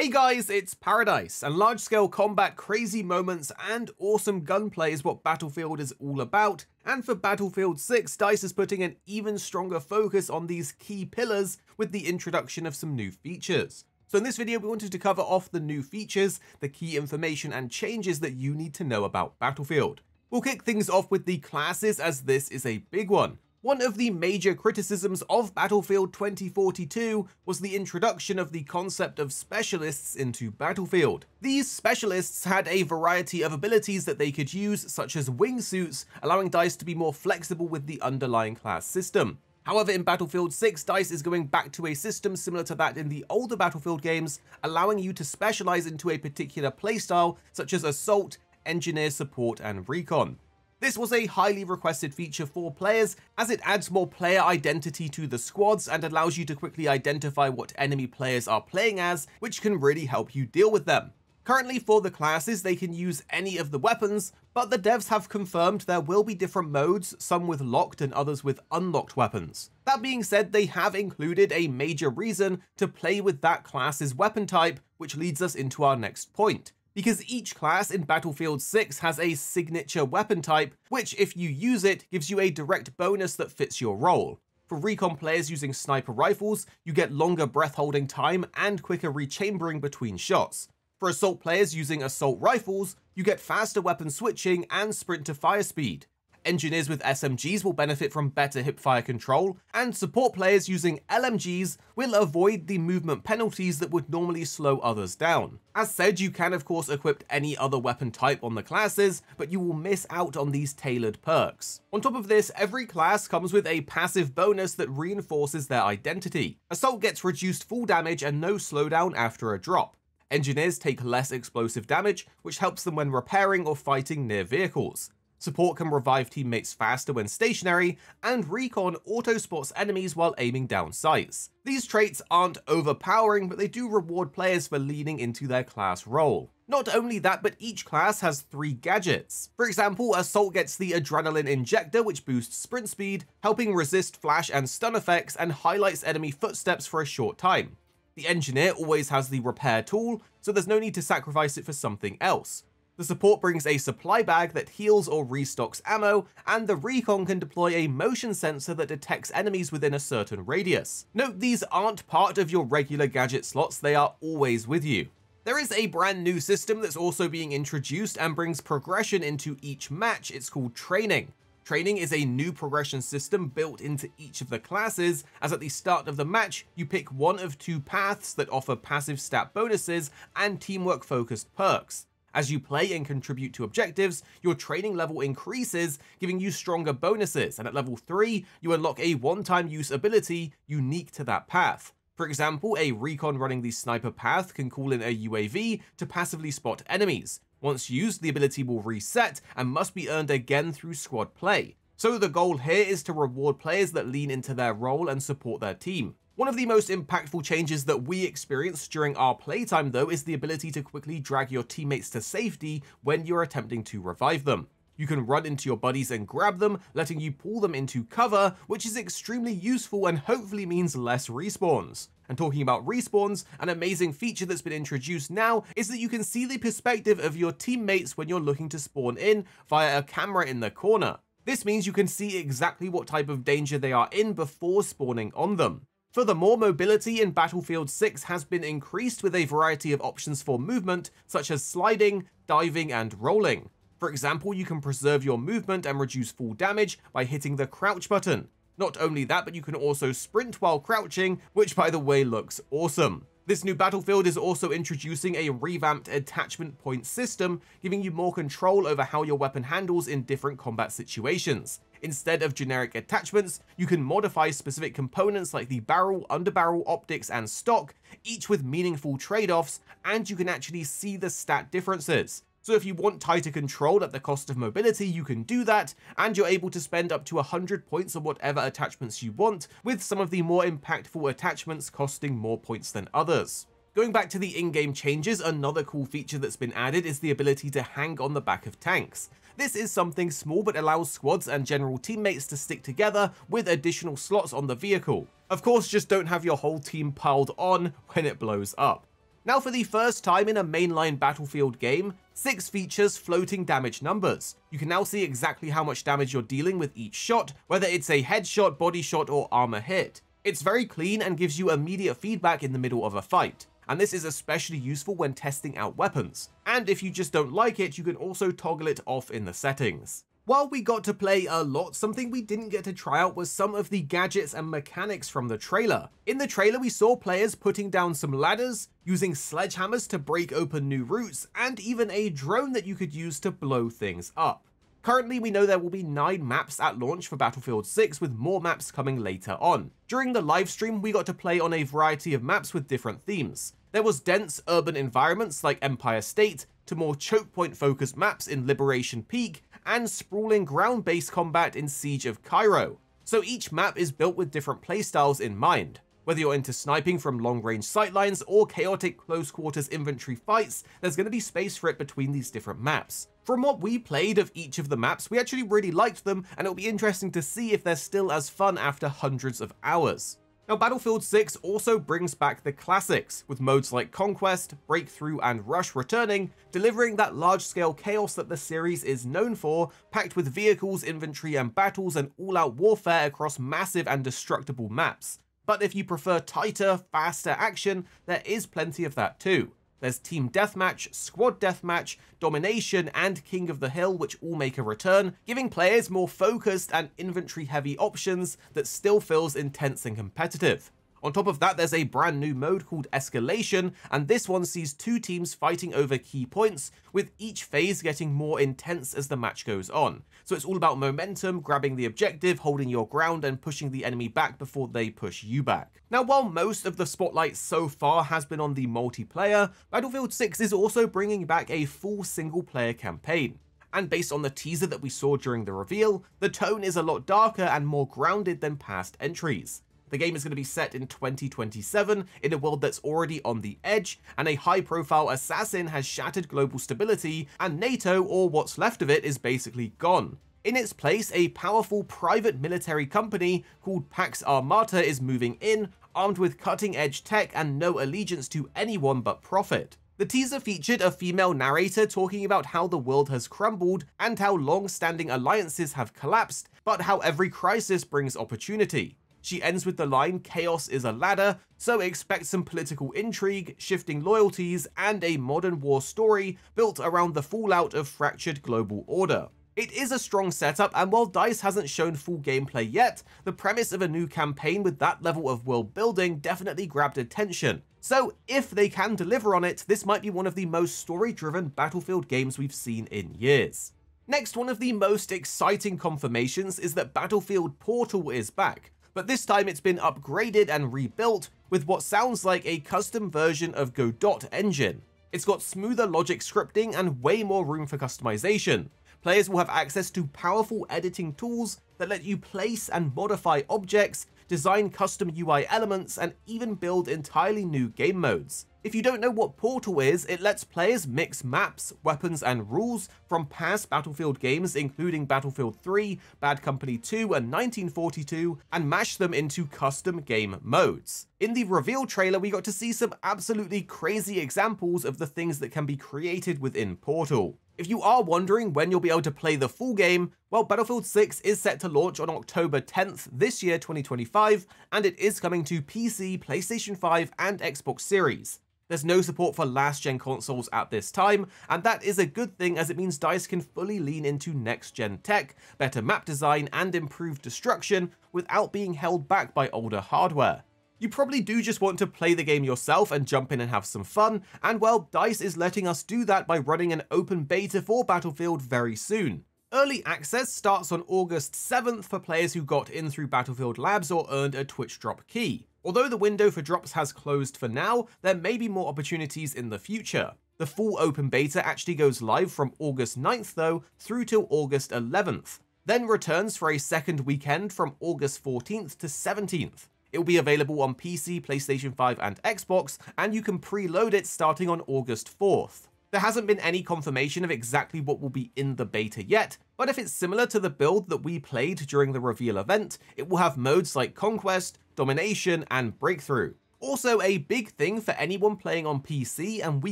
Hey guys, it's Paradise, and large-scale combat, crazy moments, and awesome gunplay is what Battlefield is all about, and for Battlefield 6, DICE is putting an even stronger focus on these key pillars with the introduction of some new features. So in this video, we wanted to cover off the new features, the key information and changes that you need to know about Battlefield. We'll kick things off with the classes, as this is a big one. One of the major criticisms of Battlefield 2042 was the introduction of the concept of specialists into Battlefield. These specialists had a variety of abilities that they could use, such as wingsuits, allowing DICE to be more flexible with the underlying class system. However, in Battlefield 6, DICE is going back to a system similar to that in the older Battlefield games, allowing you to specialize into a particular playstyle, such as Assault, Engineer, Support, and Recon. This was a highly requested feature for players, as it adds more player identity to the squads and allows you to quickly identify what enemy players are playing as, which can really help you deal with them. Currently for the classes, they can use any of the weapons, but the devs have confirmed there will be different modes, some with locked and others with unlocked weapons. That being said, they have included a major reason to play with that class's weapon type, which leads us into our next point. Because each class in Battlefield 6 has a signature weapon type, which if you use it, gives you a direct bonus that fits your role. For recon players using sniper rifles, you get longer breath holding time and quicker rechambering between shots. For assault players using assault rifles, you get faster weapon switching and sprint to fire speed. Engineers with SMGs will benefit from better hipfire control, and support players using LMGs will avoid the movement penalties that would normally slow others down. As said, you can of course equip any other weapon type on the classes, but you will miss out on these tailored perks. On top of this, every class comes with a passive bonus that reinforces their identity. Assault gets reduced full damage and no slowdown after a drop. Engineers take less explosive damage, which helps them when repairing or fighting near vehicles. Support can revive teammates faster when stationary, and Recon auto-spots enemies while aiming down sights. These traits aren't overpowering, but they do reward players for leaning into their class role. Not only that, but each class has 3 gadgets. For example, Assault gets the Adrenaline Injector, which boosts sprint speed, helping resist flash and stun effects and highlights enemy footsteps for a short time. The Engineer always has the Repair tool, so there's no need to sacrifice it for something else. The Support brings a supply bag that heals or restocks ammo, and the Recon can deploy a motion sensor that detects enemies within a certain radius. Note these aren't part of your regular gadget slots, they are always with you. There is a brand new system that's also being introduced and brings progression into each match. It's called Training. Training is a new progression system built into each of the classes, as at the start of the match, you pick one of 2 paths that offer passive stat bonuses and teamwork-focused perks. As you play and contribute to objectives, your training level increases, giving you stronger bonuses, and at level 3, you unlock a one-time use ability unique to that path. For example, a Recon running the sniper path can call in a UAV to passively spot enemies. Once used, the ability will reset and must be earned again through squad play. So the goal here is to reward players that lean into their role and support their team. One of the most impactful changes that we experienced during our playtime though is the ability to quickly drag your teammates to safety when you're attempting to revive them. You can run into your buddies and grab them, letting you pull them into cover, which is extremely useful and hopefully means less respawns. And talking about respawns, an amazing feature that's been introduced now is that you can see the perspective of your teammates when you're looking to spawn in via a camera in the corner. This means you can see exactly what type of danger they are in before spawning on them. Furthermore, mobility in Battlefield 6 has been increased with a variety of options for movement, such as sliding, diving, and rolling. For example, you can preserve your movement and reduce full damage by hitting the crouch button. Not only that, but you can also sprint while crouching, which by the way looks awesome. This new Battlefield is also introducing a revamped attachment point system, giving you more control over how your weapon handles in different combat situations. Instead of generic attachments, you can modify specific components like the barrel, underbarrel, optics, and stock, each with meaningful trade-offs, and you can actually see the stat differences. So if you want tighter control at the cost of mobility, you can do that, and you're able to spend up to 100 points on whatever attachments you want, with some of the more impactful attachments costing more points than others. Going back to the in-game changes, another cool feature that's been added is the ability to hang on the back of tanks. This is something small but allows squads and general teammates to stick together with additional slots on the vehicle. Of course, just don't have your whole team piled on when it blows up. Now, for the first time in a mainline Battlefield game, 6 features floating damage numbers. You can now see exactly how much damage you're dealing with each shot, whether it's a headshot, body shot, or armor hit. It's very clean and gives you immediate feedback in the middle of a fight, and this is especially useful when testing out weapons. And if you just don't like it, you can also toggle it off in the settings. While we got to play a lot, something we didn't get to try out was some of the gadgets and mechanics from the trailer. In the trailer, we saw players putting down some ladders, using sledgehammers to break open new routes, and even a drone that you could use to blow things up. Currently, we know there will be 9 maps at launch for Battlefield 6, with more maps coming later on. During the livestream, we got to play on a variety of maps with different themes. There was dense urban environments like Empire State, to more choke point focused maps in Liberation Peak, and sprawling ground-based combat in Siege of Cairo. So each map is built with different playstyles in mind. Whether you're into sniping from long-range sightlines or chaotic close-quarters infantry fights, there's going to be space for it between these different maps. From what we played of each of the maps, we actually really liked them, and it'll be interesting to see if they're still as fun after hundreds of hours. Now, Battlefield 6 also brings back the classics, with modes like Conquest, Breakthrough, and Rush returning, delivering that large-scale chaos that the series is known for, packed with vehicles, infantry, and battles, and all-out warfare across massive and destructible maps. But if you prefer tighter, faster action, there is plenty of that too. There's Team Deathmatch, Squad Deathmatch, Domination, and King of the Hill, which all make a return, giving players more focused and infantry-heavy options that still feels intense and competitive. On top of that, there's a brand new mode called Escalation, and this one sees 2 teams fighting over key points, with each phase getting more intense as the match goes on. So it's all about momentum, grabbing the objective, holding your ground, and pushing the enemy back before they push you back. Now, while most of the spotlight so far has been on the multiplayer, Battlefield 6 is also bringing back a full single-player campaign. And based on the teaser that we saw during the reveal, the tone is a lot darker and more grounded than past entries. The game is going to be set in 2027 in a world that's already on the edge, and a high-profile assassin has shattered global stability, and NATO, or what's left of it, is basically gone. In its place, a powerful private military company called Pax Armata is moving in, armed with cutting-edge tech and no allegiance to anyone but profit. The teaser featured a female narrator talking about how the world has crumbled and how long-standing alliances have collapsed, but how every crisis brings opportunity. She ends with the line, "Chaos is a ladder," so expect some political intrigue, shifting loyalties, and a modern war story built around the fallout of fractured global order. It is a strong setup, and while DICE hasn't shown full gameplay yet, the premise of a new campaign with that level of world building definitely grabbed attention. So if they can deliver on it, this might be one of the most story-driven Battlefield games we've seen in years. Next, one of the most exciting confirmations is that Battlefield Portal is back, but this time it's been upgraded and rebuilt with what sounds like a custom version of Godot engine. It's got smoother logic scripting and way more room for customization. Players will have access to powerful editing tools that let you place and modify objects, design custom UI elements, and even build entirely new game modes. If you don't know what Portal is, it lets players mix maps, weapons, and rules from past Battlefield games, including Battlefield 3, Bad Company 2, and 1942, and mash them into custom game modes. In the reveal trailer, we got to see some absolutely crazy examples of the things that can be created within Portal. If you are wondering when you'll be able to play the full game, well, Battlefield 6 is set to launch on October 10th this year, 2025, and it is coming to PC, PlayStation 5, and Xbox Series. There's no support for last-gen consoles at this time, and that is a good thing as it means DICE can fully lean into next-gen tech, better map design, and improved destruction without being held back by older hardware. You probably do just want to play the game yourself and jump in and have some fun, and well, DICE is letting us do that by running an open beta for Battlefield very soon. Early access starts on August 7th for players who got in through Battlefield Labs or earned a Twitch drop key. Although the window for drops has closed for now, there may be more opportunities in the future. The full open beta actually goes live from August 9th though, through till August 11th, then returns for a second weekend from August 14th to 17th. It will be available on PC, PlayStation 5, and Xbox, and you can preload it starting on August 4th. There hasn't been any confirmation of exactly what will be in the beta yet, but if it's similar to the build that we played during the reveal event, it will have modes like Conquest, Domination, and Breakthrough. Also, a big thing for anyone playing on PC, and we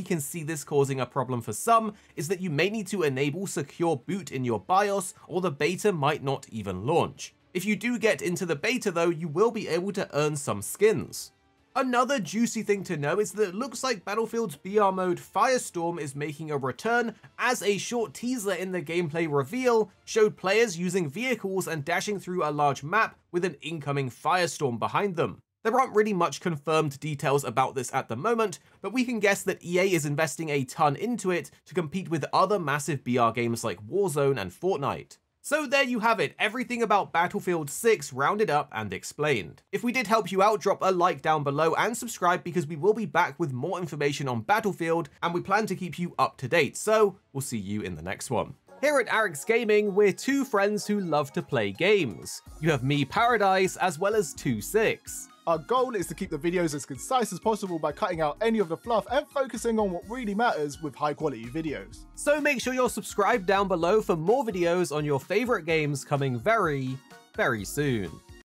can see this causing a problem for some, is that you may need to enable secure boot in your BIOS, or the beta might not even launch. If you do get into the beta though, you will be able to earn some skins. Another juicy thing to know is that it looks like Battlefield's BR mode Firestorm is making a return, as a short teaser in the gameplay reveal showed players using vehicles and dashing through a large map with an incoming Firestorm behind them. There aren't really much confirmed details about this at the moment, but we can guess that EA is investing a ton into it to compete with other massive BR games like Warzone and Fortnite. So there you have it, everything about Battlefield 6 rounded up and explained. If we did help you out, drop a like down below and subscribe, because we will be back with more information on Battlefield and we plan to keep you up to date, so we'll see you in the next one. Here at Arix Gaming, we're two friends who love to play games. You have me, Paradise, as well as 26. Our goal is to keep the videos as concise as possible by cutting out any of the fluff and focusing on what really matters with high quality videos. So make sure you're subscribed down below for more videos on your favorite games coming very, very soon.